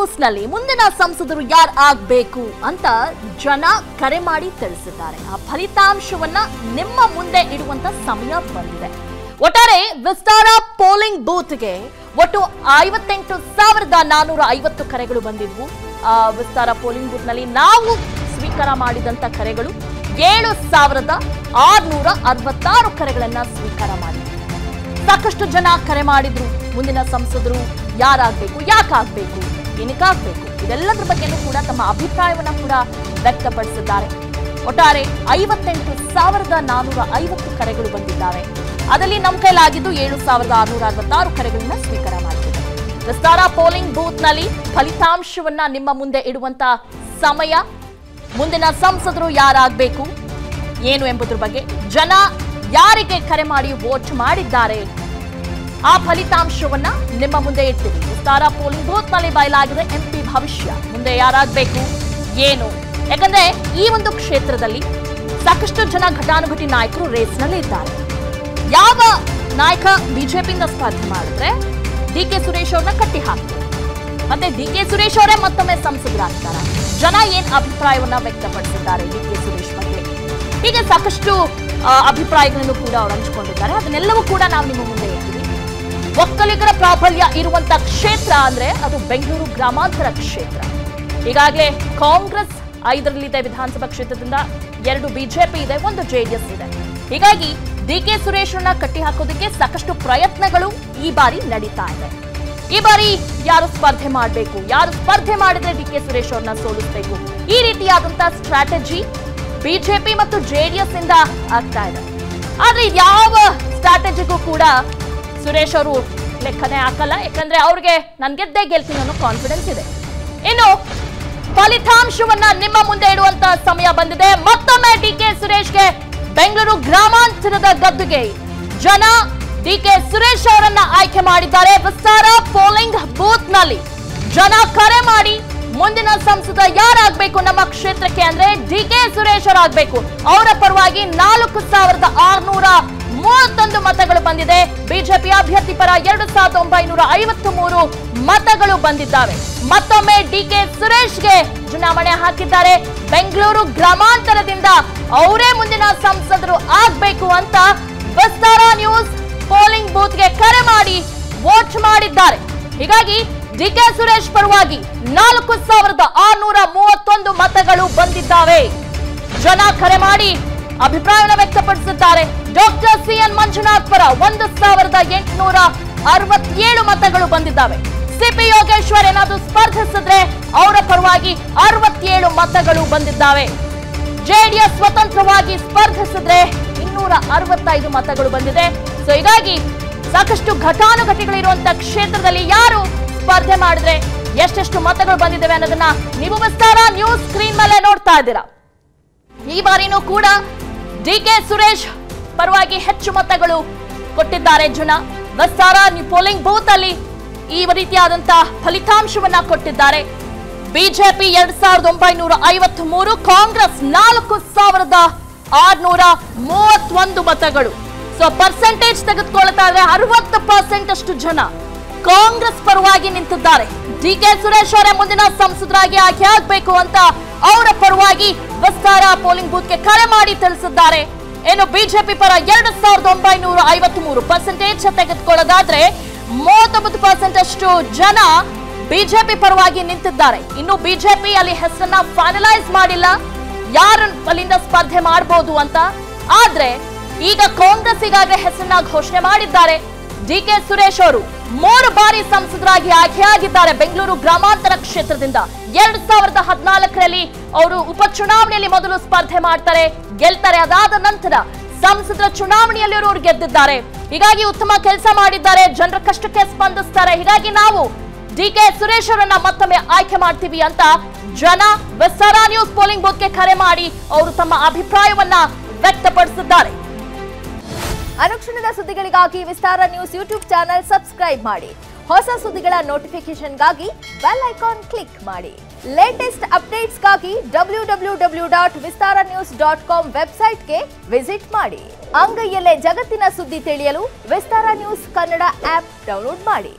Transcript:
ನ್ಯೂಸ್ನಲ್ಲಿ ಮುಂದಿನ ಸಂಸದರು ಯಾರು ಆಗಬೇಕು ಅಂತ ಜನ ಕರೆ ಮಾಡಿ ತಿಳಿಸಿದ್ದಾರೆ. ಆ ಫಲಿತಾಂಶವನ್ನ ನಿಮ್ಮ ಮುಂದೆ ಇಡುವಂತ ಸಮಯ ಬಂದಿದೆ. ಒಟ್ಟಾರೆ ವಿಸ್ತಾರ ಪೋಲಿಂಗ್ ಬೂತ್ಗೆ ಒಟ್ಟು 58,450 ಕರೆಗಳು ಬಂದಿದ್ವು. ವಿಸ್ತಾರ ಪೋಲಿಂಗ್ ಬೂತ್ ನಲ್ಲಿ ನಾವು ಸ್ವೀಕಾರ ಮಾಡಿದಂತ ಕರೆಗಳು 7,666 ಕರೆಗಳನ್ನ ಸ್ವೀಕಾರ ಮಾಡಿದ್ವಿ. ಸಾಕಷ್ಟು ಜನ ಕರೆ ಮಾಡಿದ್ರು. ಮುಂದಿನ ಸಂಸದರು ಯಾರಾಗಬೇಕು, ಯಾಕಾಗಬೇಕು, ಏನಕ್ಕಾಗಬೇಕು, ಇದೆಲ್ಲದರ ಬಗ್ಗೆನೂ ಕೂಡ ತಮ್ಮ ಅಭಿಪ್ರಾಯವನ್ನ ಕೂಡ ವ್ಯಕ್ತಪಡಿಸಿದ್ದಾರೆ. ಒಟ್ಟಾರೆ 58,450 ಕರೆಗಳು ಬಂದಿದ್ದಾವೆ. ಅದರಲ್ಲಿ ನಮ್ಮ ಕೈಲಾಗಿದ್ದು 7,666 ಕರೆಗಳನ್ನ ಸ್ವೀಕಾರ ಮಾಡಿದ್ದೇವೆ. ವಿಸ್ತಾರ ಪೋಲಿಂಗ್ ಬೂತ್ ನಲ್ಲಿ ಫಲಿತಾಂಶವನ್ನ ನಿಮ್ಮ ಮುಂದೆ ಇಡುವಂತ ಸಮಯ, ಮುಂದಿನ ಸಂಸದರು ಯಾರಾಗಬೇಕು ಏನು ಎಂಬುದರ ಬಗ್ಗೆ ಜನ ಯಾರಿಗೆ ಕರೆ ಮಾಡಿ ವೋಟ್ ಮಾಡಿದ್ದಾರೆ ಆ ಫಲಿತಾಂಶವನ್ನ ನಿಮ್ಮ ಮುಂದೆ ಇಡ್ತೀವಿ. ವಿಸ್ತಾರ ಪೋಲಿಂಗ್ ಬೂತ್ ನಲ್ಲಿ ಬಯಲಾಗಿದೆ MP ಭವಿಷ್ಯ, ಮುಂದೆ ಯಾರಾಗಬೇಕು ಏನು. ಯಾಕಂದ್ರೆ ಈ ಒಂದು ಕ್ಷೇತ್ರದಲ್ಲಿ ಸಾಕಷ್ಟು ಜನ ಘಟಾನುಘಟಿ ನಾಯಕರು ರೇಸ್ ನಲ್ಲಿ ಇದ್ದಾರೆ. ಯಾವ ನಾಯಕ ಬಿಜೆಪಿಯಿಂದ ಸ್ಪರ್ಧೆ ಮಾಡಿದ್ರೆ DK ಸುರೇಶ್ ಅವ್ರನ್ನ ಕಟ್ಟಿ ಹಾಕ್ತಾರೆ, ಮತ್ತೆ DK ಸುರೇಶ್ ಅವರೇ ಮತ್ತೊಮ್ಮೆ ಸಂಸದರಾಗ್ತಾರ. ಜನ ಏನ್ ಅಭಿಪ್ರಾಯವನ್ನ ವ್ಯಕ್ತಪಡಿಸಿದ್ದಾರೆ DK ಸುರೇಶ್ ಬಗ್ಗೆ, ಹೀಗೆ ಸಾಕಷ್ಟು ಅಭಿಪ್ರಾಯಗಳನ್ನು ಕೂಡ ಅವರು ಹಂಚಿಕೊಂಡಿದ್ದಾರೆ. ಅದನ್ನೆಲ್ಲವೂ ಕೂಡ ನಾವು ನಿಮ್ಮ ಮುಂದೆ ಇರ್ತೀವಿ. ಒಕ್ಕಲಿಗರ ಪ್ರಾಬಲ್ಯ ಇರುವಂತ ಕ್ಷೇತ್ರ ಅಂದ್ರೆ ಅದು ಬೆಂಗಳೂರು ಗ್ರಾಮಾಂತರ ಕ್ಷೇತ್ರ. ಈಗಾಗಲೇ ಕಾಂಗ್ರೆಸ್ 5ರಲ್ಲಿದೆ ವಿಧಾನಸಭಾ ಕ್ಷೇತ್ರದಿಂದ, 2 ಬಿಜೆಪಿ ಇದೆ, 1 JDS ಇದೆ. ಹೀಗಾಗಿ DK ಸುರೇಶ್ರನ್ನ ಕಟ್ಟಿ ಹಾಕೋದಕ್ಕೆ ಸಾಕಷ್ಟು ಪ್ರಯತ್ನಗಳು ಈ ಬಾರಿ ನಡೀತಾ ಇದೆ. ಈ ಬಾರಿ ಯಾರು ಸ್ಪರ್ಧೆ ಮಾಡಬೇಕು, ಯಾರು ಸ್ಪರ್ಧೆ ಮಾಡಿದ್ರೆ DK ಸುರೇಶ್ ಅವ್ರನ್ನ ಸೋಲಿಸಬೇಕು, ಈ ರೀತಿಯಾದಂತಹ ಸ್ಟ್ರಾಟಜಿ ಬಿಜೆಪಿ ಮತ್ತು JDS ಇಂದ ಆಗ್ತಾ ಇದೆ. ಆದ್ರೆ ಯಾವ ಸ್ಟ್ರಾಟಜಿಗೂ ಕೂಡ ಸುರೇಶ್ ಅವರು ಲೆಕ್ಕನೆ ಹಾಕಲ್ಲ. ಯಾಕಂದ್ರೆ ಅವ್ರಿಗೆ ನಾನು ಗೆದ್ದೇ ಗೆಲ್ತೀನಿ ಅನ್ನೋ ಕಾನ್ಫಿಡೆನ್ಸ್ ಇದೆ. ಇನ್ನು ಫಲಿತಾಂಶವನ್ನ ನಿಮ್ಮ ಮುಂದೆ ಇಡುವಂತ ಸಮಯ ಬಂದಿದೆ. ಮತ್ತೊಮ್ಮೆ DK ಸುರೇಶ್ಗೆ ಬೆಂಗಳೂರು ಗ್ರಾಮಾಂತರದ ಗದ್ದುಗೆ ಜನ DK ಸುರೇಶ್ ಅವರನ್ನ ಆಯ್ಕೆ ಮಾಡಿದ್ದಾರೆ. ವಿಸ್ತಾರ ಪೋಲಿಂಗ್ ಬೂತ್ ನಲ್ಲಿ ಜನ ಕರೆ ಮಾಡಿ ಮುಂದಿನ ಸಂಸದ ಯಾರಾಗಬೇಕು ನಮ್ಮ ಕ್ಷೇತ್ರಕ್ಕೆ ಅಂದ್ರೆ DK ಸುರೇಶ್ ಅವರಾಗಬೇಕು. ಅವರ ಪರವಾಗಿ 4,631 ಮತಗಳು ಬಂದಿದೆ. ಬಿಜೆಪಿ ಅಭ್ಯರ್ಥಿ ಪರ 2,953 ಮತಗಳು ಬಂದಿದ್ದಾವೆ. ಮತ್ತೊಮ್ಮೆ DK ಸುರೇಶ್ಗೆ ಚುನಾವಣೆ ಹಾಕಿದ್ದಾರೆ. ಬೆಂಗಳೂರು ಗ್ರಾಮಾಂತರದಿಂದ ಅವರೇ ಮುಂದಿನ ಸಂಸದರು ಆಗ್ಬೇಕು ಅಂತ ವಿಸ್ತಾರ ನ್ಯೂಸ್ ಪೋಲಿಂಗ್ ಬೂತ್ಗೆ ಕರೆ ಮಾಡಿ ವೋಟ್ ಮಾಡಿದ್ದಾರೆ. ಹೀಗಾಗಿ DK ಸುರೇಶ್ ಪರವಾಗಿ 4,631 ಮತಗಳು ಬಂದಿದ್ದಾವೆ. ಜನ ಕರೆ ಮಾಡಿ ಅಭಿಪ್ರಾಯವನ್ನು ವ್ಯಕ್ತಪಡಿಸಿದ್ದಾರೆ. ಡಾಕ್ಟರ್ CN ಮಂಜುನಾಥ್ ಪರ 1,867 ಮತಗಳು ಬಂದಿದ್ದಾವೆ. CP ಯೋಗೇಶ್ವರ್ ಏನಾದರೂ ಸ್ಪರ್ಧಿಸಿದ್ರೆ ಅವರ ಪರವಾಗಿ 67 ಮತಗಳು ಬಂದಿದ್ದಾವೆ. JDS ಸ್ವತಂತ್ರವಾಗಿ ಸ್ಪರ್ಧಿಸಿದ್ರೆ 265 ಮತಗಳು ಬಂದಿದೆ. ಸೊ ಹೀಗಾಗಿ ಸಾಕಷ್ಟು ಘಟಾನುಘಟಿಗಳಿರುವಂತಹ ಕ್ಷೇತ್ರದಲ್ಲಿ ಯಾರು ಸ್ಪರ್ಧೆ ಮಾಡಿದ್ರೆ ಎಷ್ಟೆಷ್ಟು ಮತಗಳು ಬಂದಿದ್ದಾವೆ ಅನ್ನೋದನ್ನ ನೀವು ವಿಸ್ತಾರ ನ್ಯೂಸ್ ಸ್ಕ್ರೀನ್ ಮೇಲೆ ನೋಡ್ತಾ ಇದ್ದೀರಾ. ಈ ಬಾರಿನೂ ಕೂಡ DK ಸುರೇಶ್ ಪರವಾಗಿ ಹೆಚ್ಚು ಮತಗಳು ಕೊಟ್ಟಿದ್ದಾರೆ ಜನ. ವಿಸ್ತಾರ ಪೋಲಿಂಗ್ ಬೂತ್ ಅಲ್ಲಿ ಈ ರೀತಿಯಾದಂತಹ ಫಲಿತಾಂಶವನ್ನ ಕೊಟ್ಟಿದ್ದಾರೆ. ಬಿಜೆಪಿ 2,953, ಕಾಂಗ್ರೆಸ್ 4,631 ಮತಗಳು. ಸೊ ಪರ್ಸೆಂಟೇಜ್ ತೆಗೆದುಕೊಳ್ತಾ ಇದ್ರೆ 60% ಅಷ್ಟು ಜನ ಕಾಂಗ್ರೆಸ್ ಪರವಾಗಿ ನಿಂತಿದ್ದಾರೆ. DK ಸುರೇಶ್ ಅವರೇ ಮುಂದಿನ ಸಂಸದರಾಗಿ ಆಯ್ಕೆ ಆಗಬೇಕು ಅಂತ ಅವರ ಪರವಾಗಿ ವಿಸ್ತಾರ ಪೋಲಿಂಗ್ ಬೂತ್ಗೆ ಕರೆ ಮಾಡಿ ತಿಳಿಸಿದ್ದಾರೆ. ಏನು ಬಿಜೆಪಿ ಪರ 2,953 ಪರ್ಸೆಂಟೇಜ್ ತೆಗೆದುಕೊಳ್ಳೋದಾದ್ರೆ 39% ಅಷ್ಟು ಜನ ಬಿಜೆಪಿ ಪರವಾಗಿ ನಿಂತಿದ್ದಾರೆ. ಇನ್ನು ಬಿಜೆಪಿ ಅಲ್ಲಿ ಹೆಸರನ್ನ ಫೈನಲೈಸ್ ಮಾಡಿಲ್ಲ ಯಾರು ಅಲ್ಲಿಂದ ಸ್ಪರ್ಧೆ ಮಾಡಬಹುದು ಅಂತ. ಆದ್ರೆ ಈಗ ಕಾಂಗ್ರೆಸ್ ಈಗಾಗಲೇ ಹೆಸರನ್ನ ಘೋಷಣೆ ಮಾಡಿದ್ದಾರೆ. DK ಸುರೇಶ್ ಅವರು 3 ಬಾರಿ ಸಂಸದರಾಗಿ ಆಯ್ಕೆಯಾಗಿದ್ದಾರೆ ಬೆಂಗಳೂರು ಗ್ರಾಮಾಂತರ ಕ್ಷೇತ್ರದಿಂದ. 2014ರಲ್ಲಿ ಅವರು ಉಪಚುನಾವಣೆಯಲ್ಲಿ ಮೊದಲು ಸ್ಪರ್ಧೆ ಮಾಡ್ತಾರೆ, ಗೆಲ್ತಾರೆ. ಅದಾದ ನಂತರ ಸಂಸದರ ಚುನಾವಣೆಯಲ್ಲಿ ಅವರು ಗೆದ್ದಿದ್ದಾರೆ. ಹೀಗಾಗಿ ಉತ್ತಮ ಕೆಲಸ ಮಾಡಿದ್ದಾರೆ, ಜನರ ಕಷ್ಟಕ್ಕೆ ಸ್ಪಂದಿಸ್ತಾರೆ. ಹೀಗಾಗಿ ನಾವು DK ಸುರೇಶ್ ಅವರನ್ನ ಮತ್ತೊಮ್ಮೆ ಆಯ್ಕೆ ಮಾಡ್ತೀವಿ ಅಂತ ಜನ ವಿಸ್ತಾರ ನ್ಯೂಸ್ ಪೋಲಿಂಗ್ ಬೂತ್ಗೆ ಕರೆ ಮಾಡಿ ಅವರು ತಮ್ಮ ಅಭಿಪ್ರಾಯವನ್ನ ವ್ಯಕ್ತಪಡಿಸಿದ್ದಾರೆ. ಅನುಕ್ಷಣದ ಸುದ್ದಿಗಳಿಗಾಗಿ ವಿಸ್ತಾರ ನ್ಯೂಸ್ ಯೂಟ್ಯೂಬ್ ಚಾನೆಲ್ ಸಬ್ಸ್ಕ್ರೈಬ್ ಮಾಡಿ. ಹೊಸ ಸುದ್ದಿಗಳ ನೋಟಿಫಿಕೇಶನ್ಗಾಗಿ ಬೆಲ್ ಐಕಾನ್ ಕ್ಲಿಕ್ ಮಾಡಿ. ಲೇಟೆಸ್ಟ್ ಅಪ್ಡೇಟ್ಸ್ಗಾಗಿ www.vistaranews.com ವೆಬ್ಸೈಟ್ಗೆ ವಿಸಿಟ್ ಮಾಡಿ. ಅಂಗೈಯಲ್ಲೇ ಜಗತ್ತಿನ ಸುದ್ದಿ ತಿಳಿಯಲು ವಿಸ್ತಾರ ನ್ಯೂಸ್ ಕನ್ನಡ ಆಪ್ ಡೌನ್ಲೋಡ್ ಮಾಡಿ.